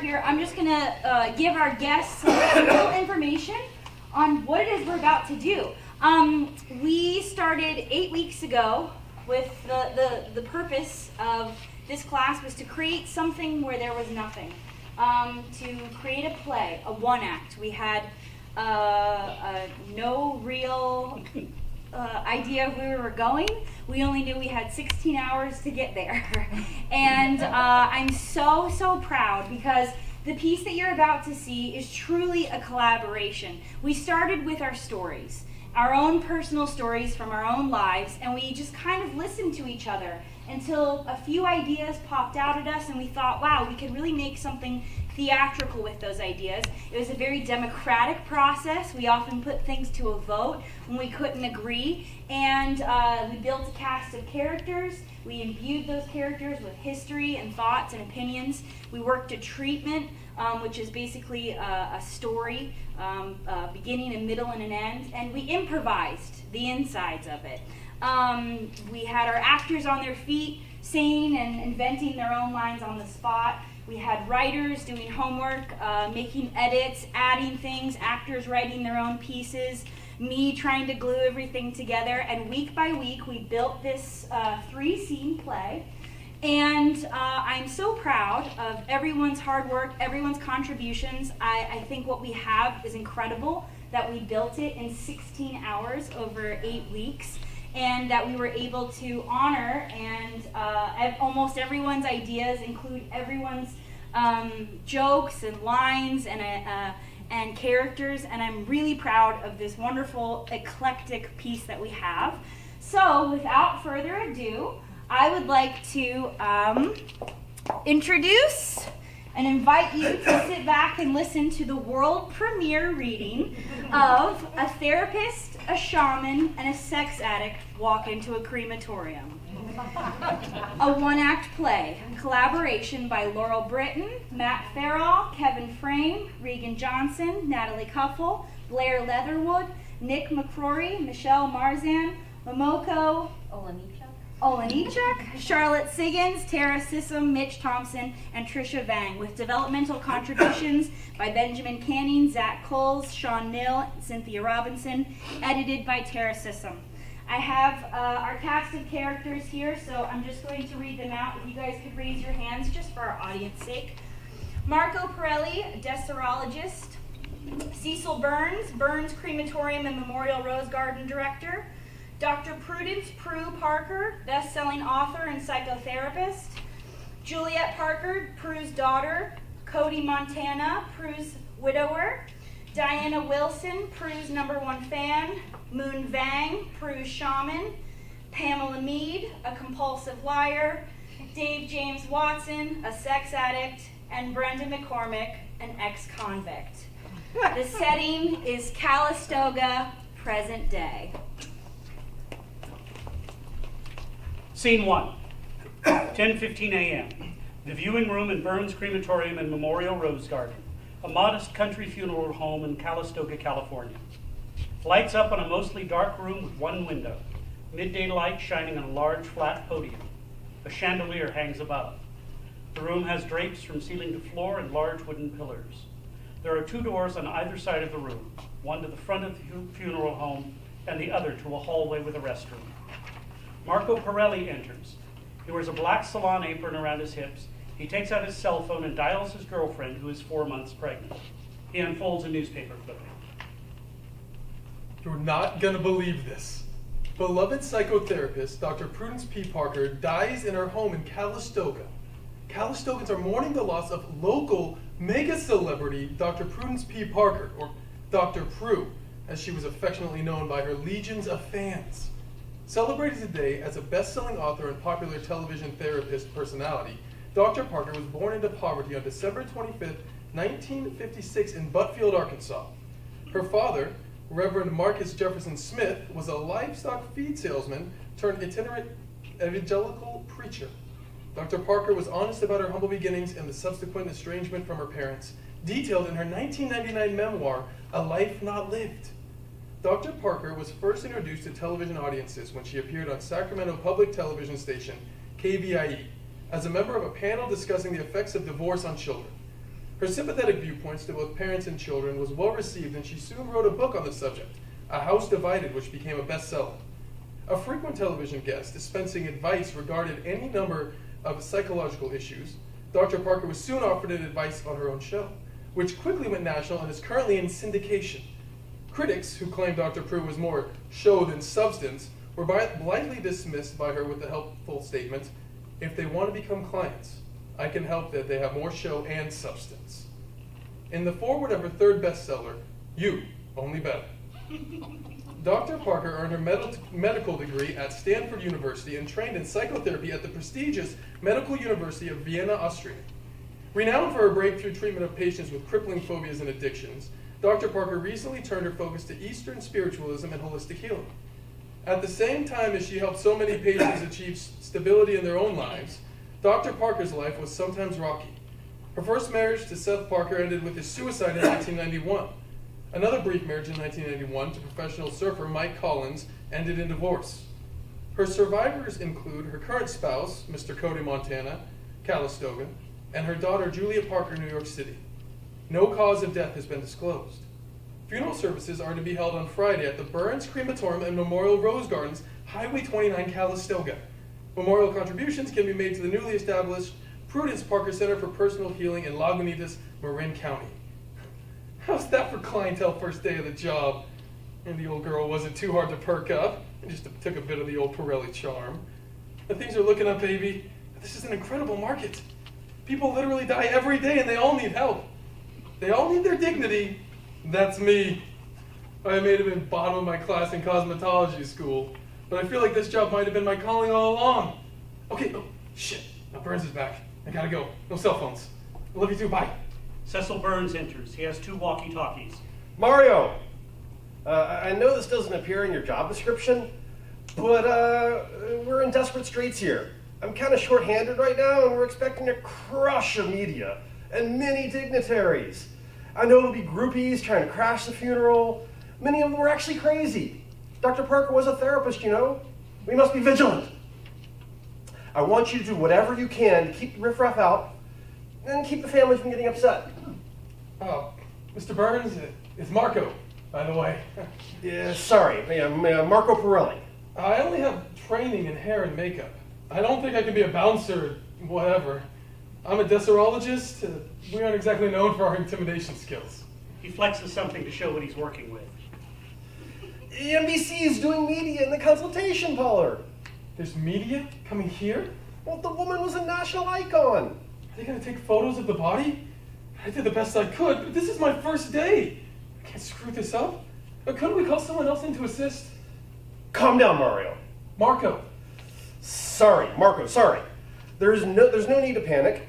here, I'm just going to give our guests some little information on what it is we're about to do. We started 8 weeks ago with the purpose of this class was to create something where there was nothing. To create a play, a one-act. We had no real idea of where we were going. We only knew we had 16 hours to get there. And I'm so proud because the piece that you're about to see is truly a collaboration. We started with our stories, our own personal stories from our own lives, and we just kind of listened to each other until a few ideas popped out at us and we thought, wow, we could really make something theatrical with those ideas. It was a very democratic process. We often put things to a vote when we couldn't agree, and we built a cast of characters. We imbued those characters with history and thoughts and opinions. We worked a treatment, which is basically a story, beginning, a middle, and an end, and we improvised the insides of it. We had our actors on their feet, saying and inventing their own lines on the spot. We had writers doing homework, making edits, adding things, actors writing their own pieces, me trying to glue everything together, and week by week we built this 3-scene play. And I'm so proud of everyone's hard work, everyone's contributions. I think what we have is incredible, that we built it in 16 hours over 8 weeks. And that we were able to honor and almost everyone's ideas, include everyone's jokes and lines and characters, and I'm really proud of this wonderful eclectic piece that we have. So without further ado, I would like to introduce and invite you to sit back and listen to the world premiere reading of A Therapist, a Shaman, and a Sex Addict Walk into a Crematorium. A one-act play, collaboration by Laurel Britton, Matt Farrell, Kevin Frame, Regan Johnson, Natalie Cuffle, Blair Leatherwood, Nick McCrory, Michelle Marzan, Momoko Olanichuk, Charlotte Siggins, Tara Sissom, Mitch Thompson, and Trisha Vang, with developmental contributions by Benjamin Canning, Zach Coles, Sean Nill, Cynthia Robinson, edited by Tara Sissom. I have our cast of characters here, so I'm just going to read them out. If you guys could raise your hands just for our audience sake. Marco Pirelli, a deserologist. Cecil Burns, Burns Crematorium and Memorial Rose Garden Director. Dr. Prudence Prue Parker, best-selling author and psychotherapist. Juliet Parker, Prue's daughter. Cody Montana, Prue's widower. Diana Wilson, Prue's #1 fan. Moon Vang, Prue's shaman. Pamela Mead, a compulsive liar. Dave James Watson, a sex addict. And Brenda McCormick, an ex-convict. The setting is Calistoga, present day. Scene 1, 10:15 a.m. The viewing room in Burns Crematorium and Memorial Rose Garden, a modest country funeral home in Calistoga, California. Lights up on a mostly dark room with one window, midday light shining on a large flat podium. A chandelier hangs above. The room has drapes from ceiling to floor and large wooden pillars. There are 2 doors on either side of the room, one to the front of the funeral home and the other to a hallway with a restroom. Marco Pirelli enters. He wears a black salon apron around his hips. He takes out his cell phone and dials his girlfriend, who is 4 months pregnant. He unfolds a newspaper clipping. You're not gonna believe this. Beloved psychotherapist Dr. Prudence P. Parker dies in her home in Calistoga. Calistogans are mourning the loss of local mega celebrity Dr. Prudence P. Parker, or Dr. Prue, as she was affectionately known by her legions of fans. Celebrated today as a best-selling author and popular television therapist personality, Dr. Parker was born into poverty on December 25th, 1956 in Buttfield, Arkansas. Her father, Reverend Marcus Jefferson Smith, was a livestock feed salesman turned itinerant evangelical preacher. Dr. Parker was honest about her humble beginnings and the subsequent estrangement from her parents, detailed in her 1999 memoir, A Life Not Lived. Dr. Parker was first introduced to television audiences when she appeared on Sacramento public television station KVIE as a member of a panel discussing the effects of divorce on children. Her sympathetic viewpoints to both parents and children was well received, and she soon wrote a book on the subject, A House Divided, which became a bestseller. A frequent television guest dispensing advice regarding any number of psychological issues, Dr. Parker was soon offered advice on her own show, which quickly went national and is currently in syndication. Critics, who claimed Dr. Prue was more show than substance, were blithely dismissed by her with the helpful statement, "If they want to become clients, I can help that they have more show and substance." In the foreword of her third bestseller, You, Only Better, Dr. Parker earned her medical degree at Stanford University and trained in psychotherapy at the prestigious Medical University of Vienna, Austria. Renowned for her breakthrough treatment of patients with crippling phobias and addictions, Dr. Parker recently turned her focus to Eastern spiritualism and holistic healing. At the same time as she helped so many patients achieve stability in their own lives, Dr. Parker's life was sometimes rocky. Her first marriage to Seth Parker ended with his suicide in 1991. Another brief marriage in 1991 to professional surfer Mike Collins ended in divorce. Her survivors include her current spouse, Mr. Cody Montana, Calistoga, and her daughter Julia Parker, New York City. No cause of death has been disclosed. Funeral services are to be held on Friday at the Burns Crematorium and Memorial Rose Gardens, Highway 29, Calistoga. Memorial contributions can be made to the newly established Prudence Parker Center for Personal Healing in Lagunitas, Marin County. How's that for clientele first day of the job? And the old girl wasn't too hard to perk up, and just took a bit of the old Pirelli charm. But things are looking up, baby. This is an incredible market. People literally die every day, and they all need help. They all need their dignity. That's me. I may have been bottom of my class in cosmetology school, but I feel like this job might have been my calling all along. Okay, oh, shit. Now Burns is back. I gotta go. No cell phones. I love you too. Bye. Cecil Burns enters. He has 2 walkie-talkies. Mario, I know this doesn't appear in your job description, but we're in desperate straits here. I'm kind of short-handed right now, and we're expecting a crush of media and many dignitaries. I know there'll be groupies trying to crash the funeral. Many of them were actually crazy. Dr. Parker was a therapist, you know. We must be vigilant. I want you to do whatever you can to keep the riffraff out and keep the family from getting upset. Oh, Mr. Burns, it's Marco, by the way. Yeah, sorry, Marco Pirelli. I only have training in hair and makeup. I don't think I can be a bouncer, whatever. I'm a deserologist. We aren't exactly known for our intimidation skills. He flexes something to show what he's working with. NBC is doing media in the consultation parlor. There's media coming here? Well, the woman was a national icon. Are they going to take photos of the body? I did the best I could, but this is my first day. I can't screw this up. Couldn't we call someone else in to assist? Calm down, Mario. Marco. Sorry, Marco, sorry. There's no need to panic.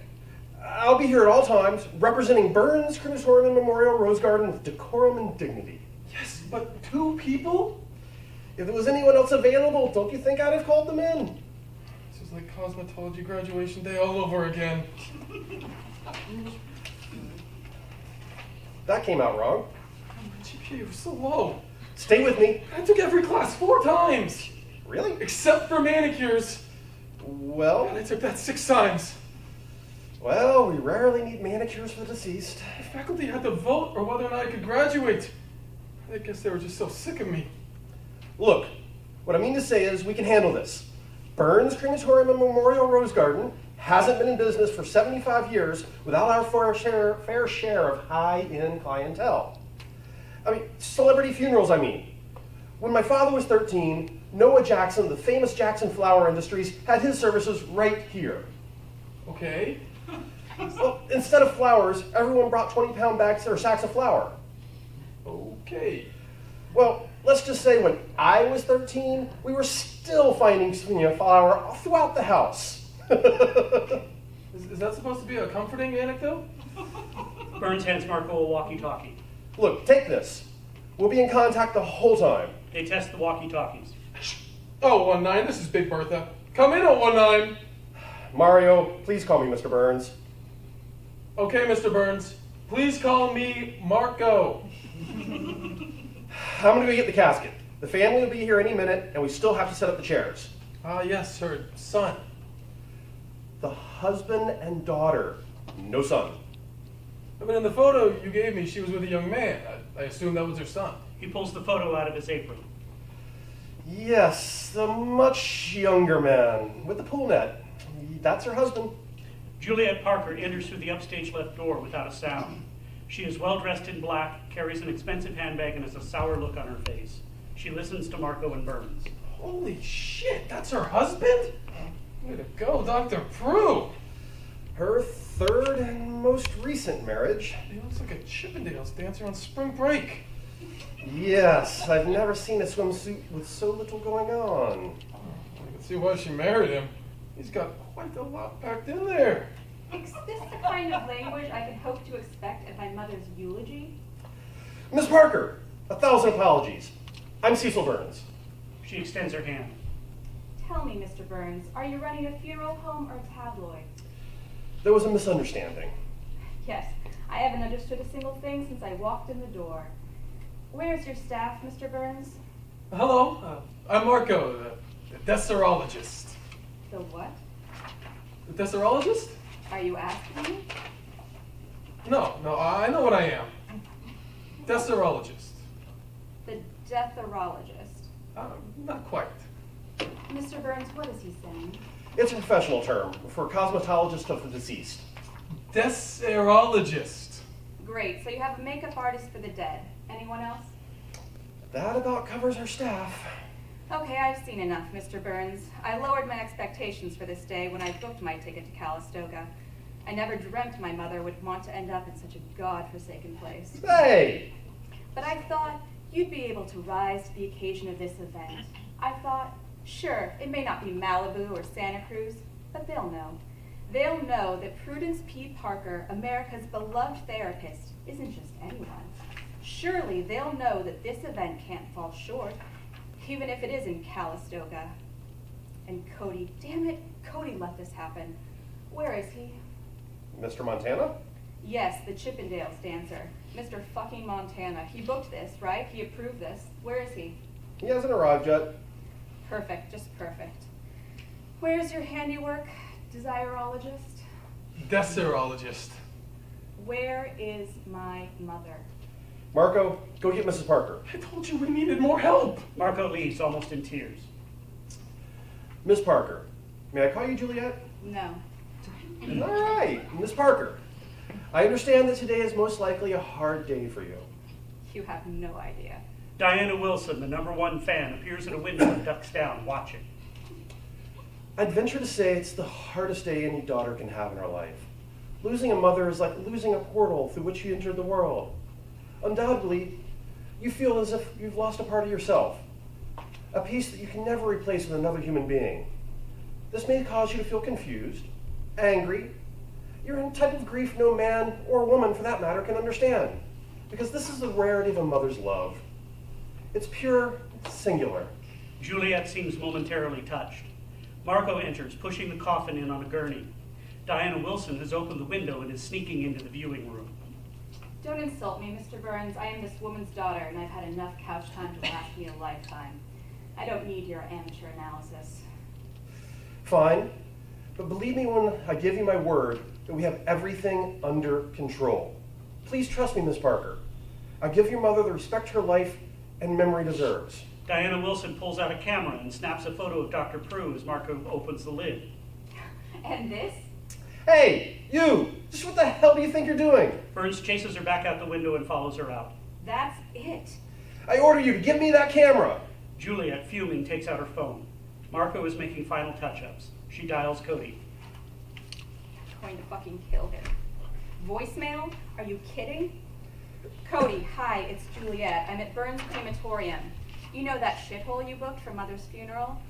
I'll be here at all times, representing Burns Crematorium and Memorial Rose Garden with decorum and dignity. Yes, but 2 people? If there was anyone else available, don't you think I'd have called them in? This is like cosmetology graduation day all over again. That came out wrong. My GPA was so low. Stay with me. I took every class 4 times. Really? Except for manicures. Well, And I took that 6 times. well, we rarely need manicures for the deceased. The faculty had to vote or whether or not I could graduate. I guess they were just so sick of me. Look, what I mean to say is we can handle this. Burns Crematorium and Memorial Rose Garden hasn't been in business for 75 years without our fair share of high-end clientele. I mean, celebrity funerals, I mean. When my father was 13, Noah Jackson, the famous Jackson Flower Industries, had his services right here. Okay. Well, instead of flowers, everyone brought 20-pound bags or sacks of flour. Okay. Well, let's just say when I was 13, we were still finding flour throughout the house. Is that supposed to be a comforting anecdote? Burns hands Marco a walkie-talkie. Look, take this. We'll be in contact the whole time. They test the walkie-talkies. Oh, 19, this is Big Bertha. Come in, 19. Mario, please call me Mr. Burns. Okay, Mr. Burns. Please call me Marco. I'm going to go get the casket. The family will be here any minute, and we still have to set up the chairs. Ah, yes, her son. The husband and daughter, no son. I mean, in the photo you gave me, she was with a young man. I assume that was her son. He pulls the photo out of his apron. Yes, the much younger man with the pool net. That's her husband. Juliet Parker enters through the upstage left door without a sound. She is well dressed in black, carries an expensive handbag, and has a sour look on her face. She listens to Marco and Burns. Holy shit, that's her husband? Way to go, Dr. Prue. Her third and most recent marriage. He looks like a Chippendales dancer on spring break. Yes, I've never seen a swimsuit with so little going on. I can see why she married him. He's got quite a lot packed in there. Is this the kind of language I could hope to expect at my mother's eulogy? Miss Parker, 1,000 apologies. I'm Cecil Burns. She extends her hand. Tell me, Mr. Burns, are you running a funeral home or a tabloid? There was a misunderstanding. Yes, I haven't understood a single thing since I walked in the door. Where's your staff, Mr. Burns? Hello, I'm Marco, the deserologist. The what? The deserologist? Are you asking me? No, I know what I am. Deserologist. The deatherologist. Not quite. Mr. Burns, what is he saying? It's a professional term for cosmetologist of the deceased. Deserologist. Great, so you have a makeup artist for the dead. Anyone else? That about covers our staff. Okay, I've seen enough, Mr. Burns. I lowered my expectations for this day when I booked my ticket to Calistoga. I never dreamt my mother would want to end up in such a godforsaken place. Hey! But I thought you'd be able to rise to the occasion of this event. I thought, sure, it may not be Malibu or Santa Cruz, but they'll know. They'll know that Prudence P. Parker, America's beloved therapist, isn't just anyone. Surely they'll know that this event can't fall short, even if it is in Calistoga. And Cody, damn it, Cody let this happen. Where is he? Mr. Montana? Yes, the Chippendales dancer. Mr. fucking Montana. He booked this, right? He approved this. Where is he? He hasn't arrived yet. Perfect, just perfect. Where's your handiwork, desirologist? Deserologist. Where is my mother? Marco, go get Mrs. Parker. I told you we needed more help. Marco leaves, almost in tears. Miss Parker, may I call you Juliet? No. All right, Miss Parker. I understand that today is most likely a hard day for you. You have no idea. Diana Wilson, the #1 fan, appears at a window and ducks down, watching. I'd venture to say it's the hardest day any daughter can have in her life. Losing a mother is like losing a portal through which you entered the world. Undoubtedly, you feel as if you've lost a part of yourself, a piece that you can never replace with another human being. This may cause you to feel confused, angry. You're in a type of grief no man or woman, for that matter, can understand, because this is the rarity of a mother's love. It's pure, it's singular. Juliet seems momentarily touched. Marco enters, pushing the coffin in on a gurney. Diana Wilson has opened the window and is sneaking into the viewing room. Don't insult me, Mr. Burns. I am this woman's daughter, and I've had enough couch time to last me a lifetime. I don't need your amateur analysis. Fine, but believe me when I give you my word that we have everything under control. Please trust me, Miss Parker. I give your mother the respect her life and memory deserves. Diana Wilson pulls out a camera and snaps a photo of Dr. Prue as Marco opens the lid. And this? Hey, you! Just what the hell do you think you're doing? Burns chases her back out the window and follows her out. That's it. I order you to give me that camera! Juliet, fuming, takes out her phone. Marco is making final touch-ups. She dials Cody. I'm going to fucking kill him. Voicemail? Are you kidding? Cody, hi, it's Juliet. I'm at Burns Crematorium. You know that shithole you booked for Mother's funeral?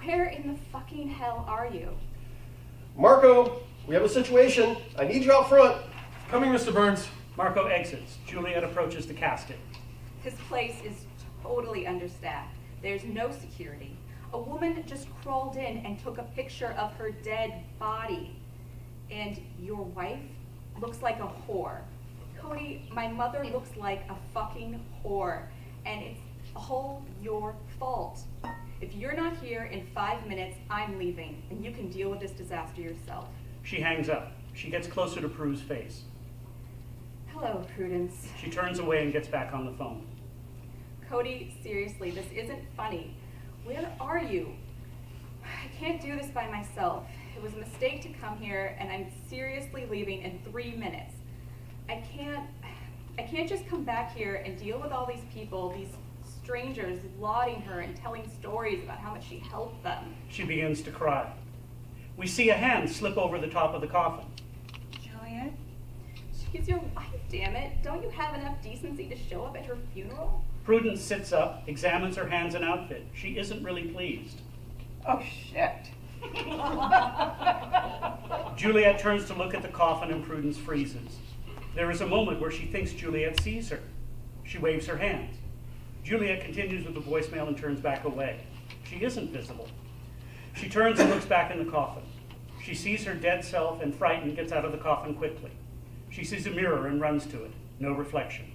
Where in the fucking hell are you? Marco, we have a situation. I need you out front. Coming, Mr. Burns. Marco exits. Juliet approaches the casket. This place is totally understaffed. There's no security. A woman just crawled in and took a picture of her dead body. And your wife looks like a whore. Cody, my mother looks like a fucking whore. And it's all your fault. If you're not here in 5 minutes, I'm leaving, and you can deal with this disaster yourself. She hangs up. She gets closer to Prue's face. Hello, Prudence. She turns away and gets back on the phone. Cody, seriously, this isn't funny. Where are you? I can't do this by myself. It was a mistake to come here, and I'm seriously leaving in 3 minutes. I can't just come back here and deal with all these people, these strangers lauding her and telling stories about how much she helped them. She begins to cry. We see a hand slip over the top of the coffin. Juliet? She's your wife, damn it. Don't you have enough decency to show up at her funeral? Prudence sits up, examines her hands and outfit. She isn't really pleased. Oh, shit. Juliet turns to look at the coffin and Prudence freezes. There is a moment where she thinks Juliet sees her. She waves her hands. Juliet continues with the voicemail and turns back away. She isn't visible. She turns and looks back in the coffin. She sees her dead self and, frightened, gets out of the coffin quickly. She sees a mirror and runs to it. No reflection.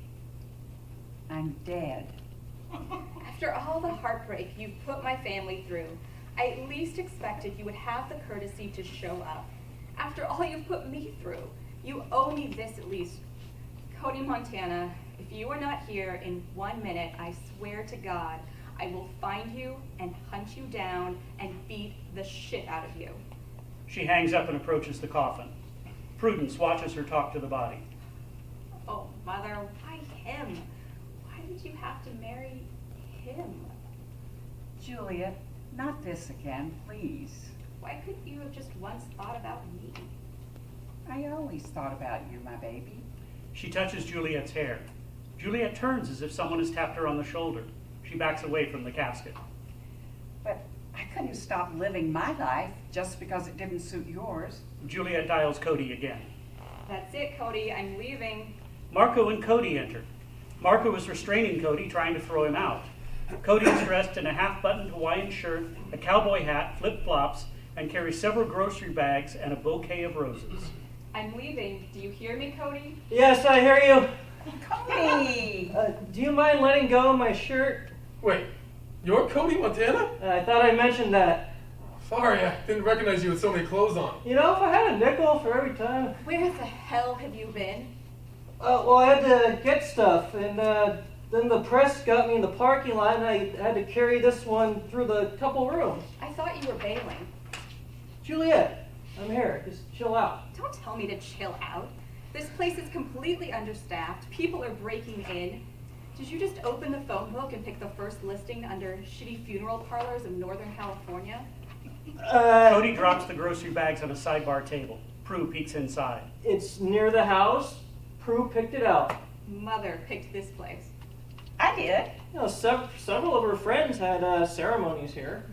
I'm dead. After all the heartbreak you've put my family through, I at least expected you would have the courtesy to show up. After all you've put me through, you owe me this at least. Cody Montana, if you are not here in 1 minute, I swear to God, I will find you and hunt you down and beat the shit out of you. She hangs up and approaches the coffin. Prudence watches her talk to the body. Oh, Mother, why him? Why did you have to marry him? Juliet, not this again, please. Why couldn't you have just once thought about me? I always thought about you, my baby. She touches Juliet's hair. Juliet turns as if someone has tapped her on the shoulder. She backs away from the casket. But I couldn't stop living my life just because it didn't suit yours. Juliet dials Cody again. That's it, Cody, I'm leaving. Marco and Cody enter. Marco is restraining Cody, trying to throw him out. Cody is dressed in a half-buttoned Hawaiian shirt, a cowboy hat, flip-flops, and carries several grocery bags and a bouquet of roses. I'm leaving. Do you hear me, Cody? Yes, I hear you. Cody! Do you mind letting go of my shirt? Wait, you're Cody Montana? I thought I mentioned that. Sorry, I didn't recognize you with so many clothes on. You know, if I had a nickel for every time. Where the hell have you been? Well, I had to get stuff, and then the press got me in the parking lot, and I had to carry this one through the couple rooms. I thought you were bailing. Juliet, I'm here. Just chill out. Don't tell me to chill out. This place is completely understaffed. People are breaking in. Did you just open the phone book and pick the first listing under shitty funeral parlors of Northern California? Cody drops the grocery bags on a sidebar table. Prue peeks inside. It's near the house. Prue picked it out. Mother picked this place. I did. You know, several of her friends had ceremonies here.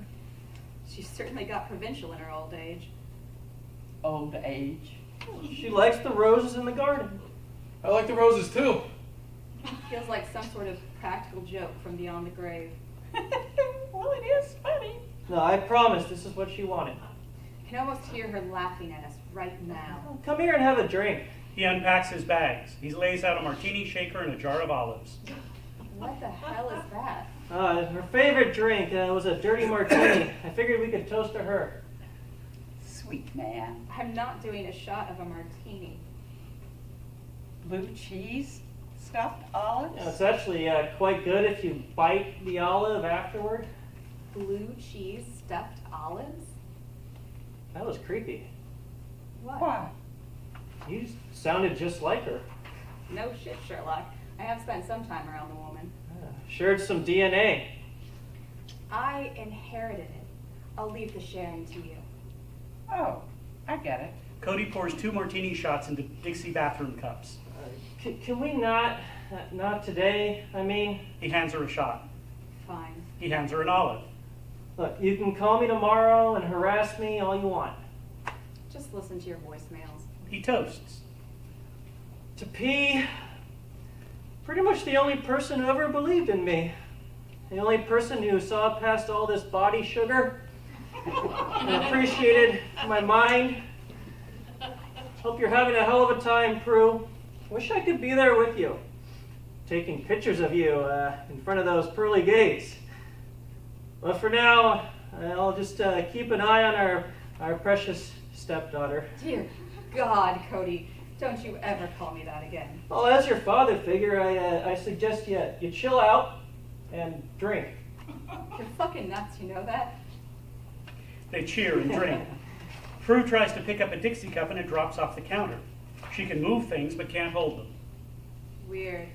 She certainly got provincial in her old age. Old age. She likes the roses in the garden. I like the roses too. Feels like some sort of practical joke from beyond the grave. Well, it is funny. No, I promise this is what she wanted. I can almost hear her laughing at us right now. Come here and have a drink. He unpacks his bags. He lays out a martini shaker and a jar of olives. What the hell is that? Her favorite drink was a dirty martini. I figured we could toast to her. Sweet man. I'm not doing a shot of a martini. Blue cheese, stuffed olives. Yeah, it's actually quite good if you bite the olive afterward. Blue cheese stuffed olives? That was creepy. What? Why? You sounded just like her. No shit, Sherlock. I have spent some time around the woman. Shared some DNA. I inherited it. I'll leave the sharing to you. Oh, I get it. Cody pours 2 martini shots into Dixie bathroom cups. Can we not today? I mean, He hands her a shot. Fine. He hands her an olive. look, you can call me tomorrow and harass me all you want. Just listen to your voicemails. He toasts. To P, pretty much the only person who ever believed in me. The only person who saw past all this body sugar and appreciated my mind. Hope you're having a hell of a time, Prue. Wish I could be there with you. Taking pictures of you in front of those pearly gates. But for now, I'll just keep an eye on our precious stepdaughter. Dear God, Cody. Don't you ever call me that again. Well, as your father figure, I suggest you chill out and drink. You're fucking nuts, you know that? They cheer and drink. Prue tries to pick up a Dixie cup and it drops off the counter. She can move things but can't hold them. Weird.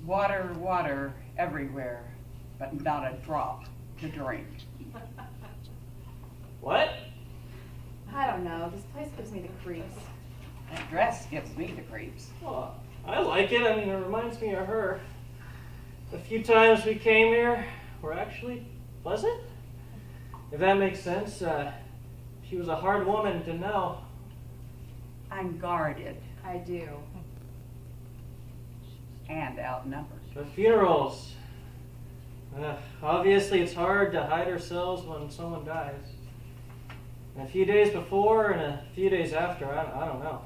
Water, water everywhere, but not a drop to drink. What? I don't know. This place gives me the creeps. That dress gives me the creeps. Well, I like it. I mean, it reminds me of her. The few times we came here were actually pleasant. If that makes sense. She was a hard woman to know. I'm guarded I do. and outnumbered. But funerals. Obviously, it's hard to hide ourselves when someone dies. And a few days before and a few days after, I don't know.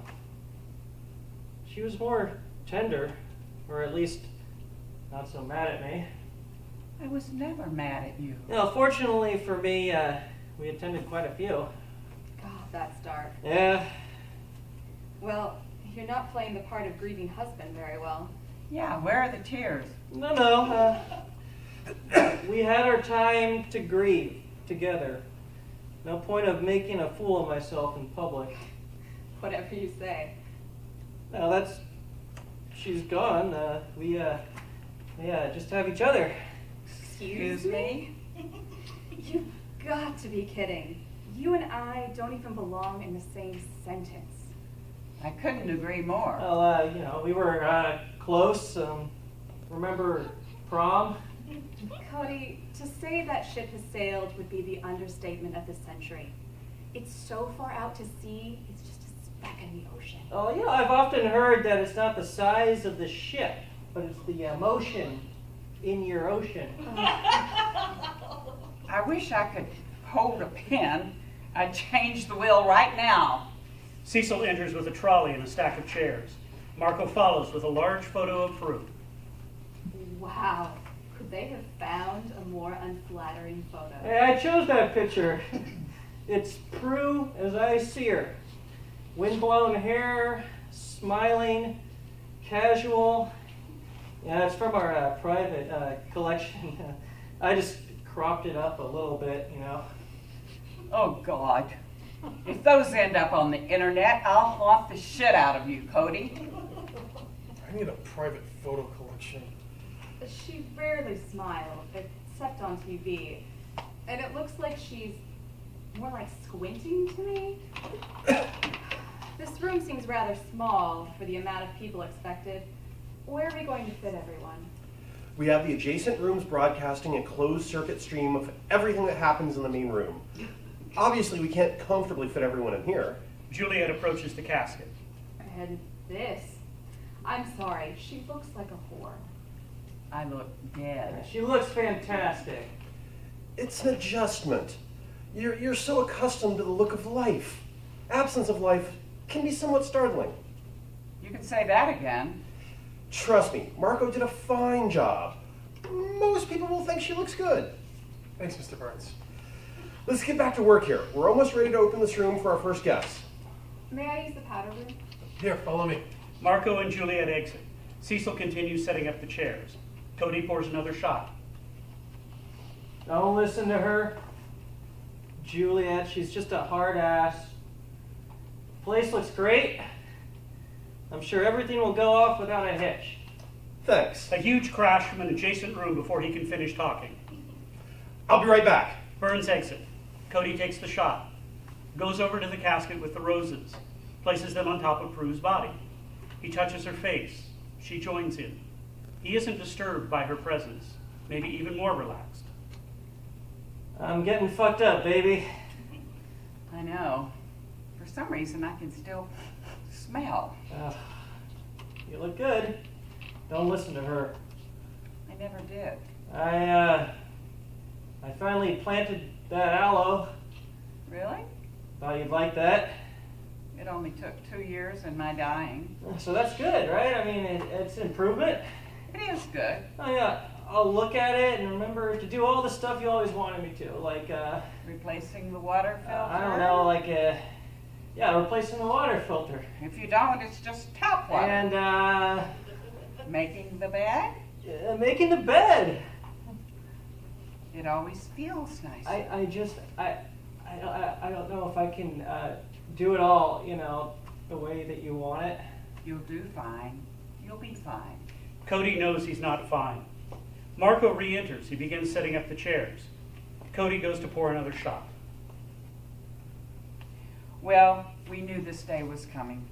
She was more tender, or at least not so mad at me. I was never mad at you. Now, fortunately for me, we attended quite a few. God, that's dark. Yeah, Well, you're not playing the part of grieving husband very well. Yeah, where are the tears? no. We had our time to grieve together. No point of making a fool of myself in public. Whatever you say. Now she's gone. We just have each other. Excuse me? You've got to be kidding. You and I don't even belong in the same sentence. I couldn't agree more. Well, we were close. Remember prom? Cody, to say that ship has sailed would be the understatement of the century. It's so far out to sea, it's just a speck in the ocean. Oh, yeah, I've often heard that it's not the size of the ship, but it's the emotion in your ocean. I wish I could hold a pen. I'd change the wheel right now. Cecil enters with a trolley and a stack of chairs. Marco follows with a large photo of Prue. Wow. Could they have found a more unflattering photo? Hey, I chose that picture. It's Prue as I see her. Windblown hair, smiling, casual. Yeah, it's from our private collection. I just cropped it up a little bit, you know. Oh, God. If those end up on the internet, I'll haunt the shit out of you, Cody. I need a private photo collection. She rarely smiles, except on TV. And it looks like she's more like squinting to me. This room seems rather small for the amount of people expected. Where are we going to fit everyone? We have the adjacent rooms broadcasting a closed circuit stream of everything that happens in the main room. Obviously, we can't comfortably fit everyone in here. Juliet approaches the casket. And this. I'm sorry, she looks like a whore. I look dead. She looks fantastic. It's an adjustment. You're so accustomed to the look of life. Absence of life can be somewhat startling. You can say that again. Trust me, Marco did a fine job. Most people will think she looks good. Thanks, Mr. Burns. Let's get back to work here. We're almost ready to open this room for our first guest. May I use the powder room? Here, follow me. Marco and Juliet exit. Cecil continues setting up the chairs. Cody pours another shot. Don't listen to her. Juliet, she's just a hard ass. Place looks great. I'm sure everything will go off without a hitch. Thanks. A huge crash from an adjacent room before he can finish talking. I'll be right back. Burns exit. Cody takes the shot. Goes over to the casket with the roses. Places them on top of Prue's body. He touches her face. She joins in. He isn't disturbed by her presence. Maybe even more relaxed. I'm getting fucked up, baby. I know. For some reason, I can still smell. You look good. Don't listen to her. I never did. I finally planted that aloe. Really? Thought you'd like that. It only took 2 years in my dying. So that's good, right? I mean, it's improvement. It is good. Oh, yeah. I'll look at it and remember to do all the stuff you always wanted me to, like, Replacing the water filter. I don't know, like, Yeah, replacing the water filter. If you don't, it's just tap water. And, Making the bed? making the bed. It always feels nice. I don't know if I can, do it all, the way that you want it. You'll do fine. You'll be fine. Cody knows he's not fine. Marco re-enters. He begins setting up the chairs. Cody goes to pour another shot. Well, we knew this day was coming.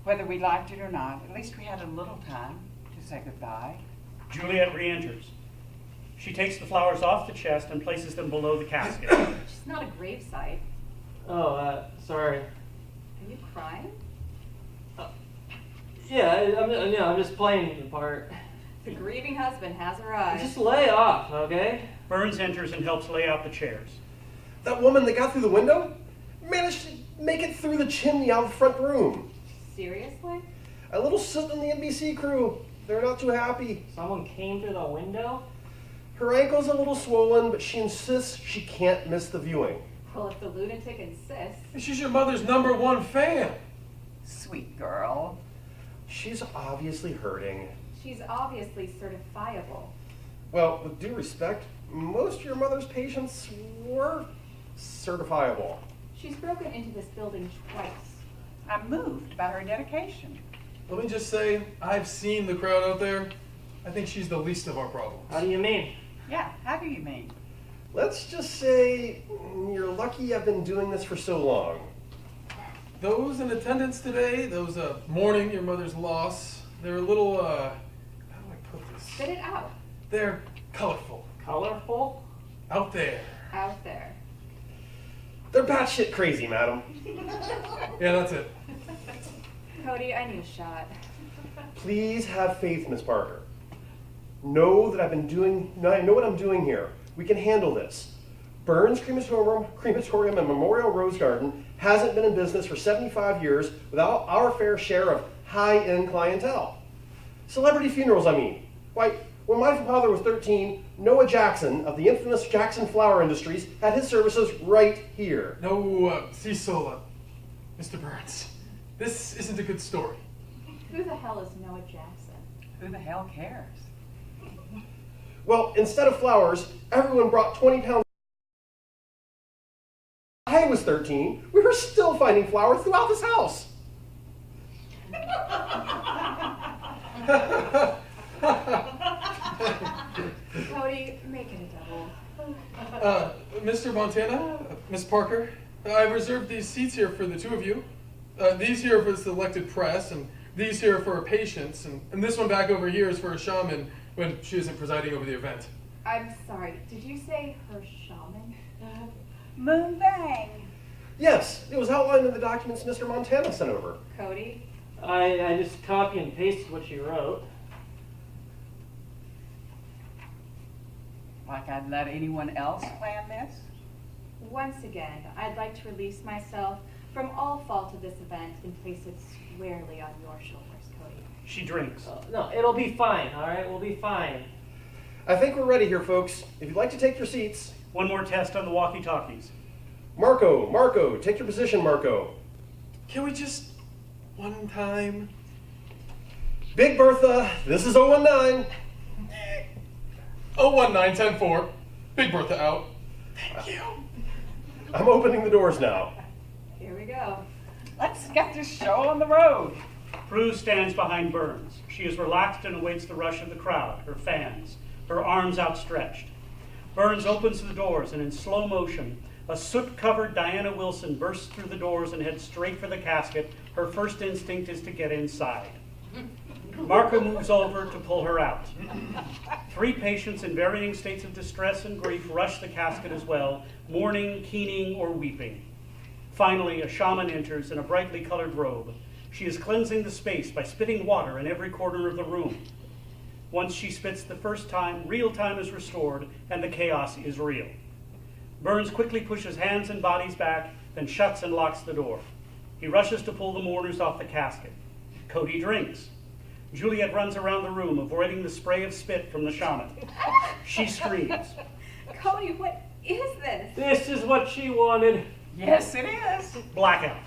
Whether we liked it or not, at least we had a little time to say goodbye. Juliet re-enters. She takes the flowers off the chest and places them below the casket. It's not a gravesite. Oh, sorry. Are you crying? Yeah, I'm just playing the part. The grieving husband has arrived. Just lay off, okay? Burns enters and helps lay out the chairs. That woman that got through the window managed to make it through the chimney out of the front room. Seriously? A little soot in the NBC crew. They're not too happy. Someone came through the window? Her ankle's a little swollen, but she insists she can't miss the viewing. Well, if the lunatic insists. She's your mother's #1 fan. Sweet girl. She's obviously hurting. She's obviously certifiable. Well, with due respect, most of your mother's patients were certifiable. She's broken into this building twice. I'm moved by her dedication. Let me just say, I've seen the crowd out there. I think she's the least of our problems. How do you mean? Yeah, how do you mean? Let's just say you're lucky I've been doing this for so long. Those in attendance today, those mourning your mother's loss, they're a little, how do I put this? Spit it out. They're colorful. Colorful? Out there. Out there. They're batshit crazy, madam. Yeah, that's it. Cody, I need a shot. Please have faith, Miss Parker. Know that I know what I'm doing here. We can handle this. Burns Crematorium and Memorial Rose Garden hasn't been in business for 75 years without our fair share of high-end clientele. Celebrity funerals, I mean. Why, when my father was 13, Noah Jackson of the infamous Jackson Flower Industries had his services right here. No, Cecil, Mr. Burns. This isn't a good story. Who the hell is Noah Jackson? Who the hell cares? Well, instead of flowers, everyone brought 20 pounds. I was 13. We were still finding flowers throughout this house. Cody, make it a double. Mr. Montana, Miss Parker, I reserved these seats here for the two of you. These here are for the selected press, and these here are for our patients, and this one back over here is for a shaman when she isn't presiding over the event. I'm sorry, did you say her shaman? Moon bang. Yes, it was outlined in the documents Mr. Montana sent over. Cody? I just copy and pasted what you wrote. Like I'd let anyone else plan this? Once again, I'd like to release myself from all fault of this event and place it squarely on your shoulders, Cody. She drinks. No, it'll be fine, all right? We'll be fine. I think we're ready here, folks. If you'd like to take your seats. One more test on the walkie-talkies. Marco, take your position, Marco. Can we just one time? Big Bertha, this is 019. 019-10-4. Big Bertha out. Thank you. I'm opening the doors now. Here we go. Let's get this show on the road. Prue stands behind Burns. She is relaxed and awaits the rush of the crowd, her fans, her arms outstretched. Burns opens the doors, and in slow motion, a soot-covered Diana Wilson bursts through the doors and heads straight for the casket. Her first instinct is to get inside. Marco moves over to pull her out. 3 patients in varying states of distress and grief rush the casket as well, mourning, keening, or weeping. Finally, a shaman enters in a brightly colored robe. She is cleansing the space by spitting water in every corner of the room. Once she spits the first time, real time is restored, and the chaos is real. Burns quickly pushes hands and bodies back, then shuts and locks the door. He rushes to pull the mourners off the casket. Cody drinks. Juliet runs around the room, avoiding the spray of spit from the shaman. She screams. Cody, what is this? This is what she wanted. Yes, it is. Blackout.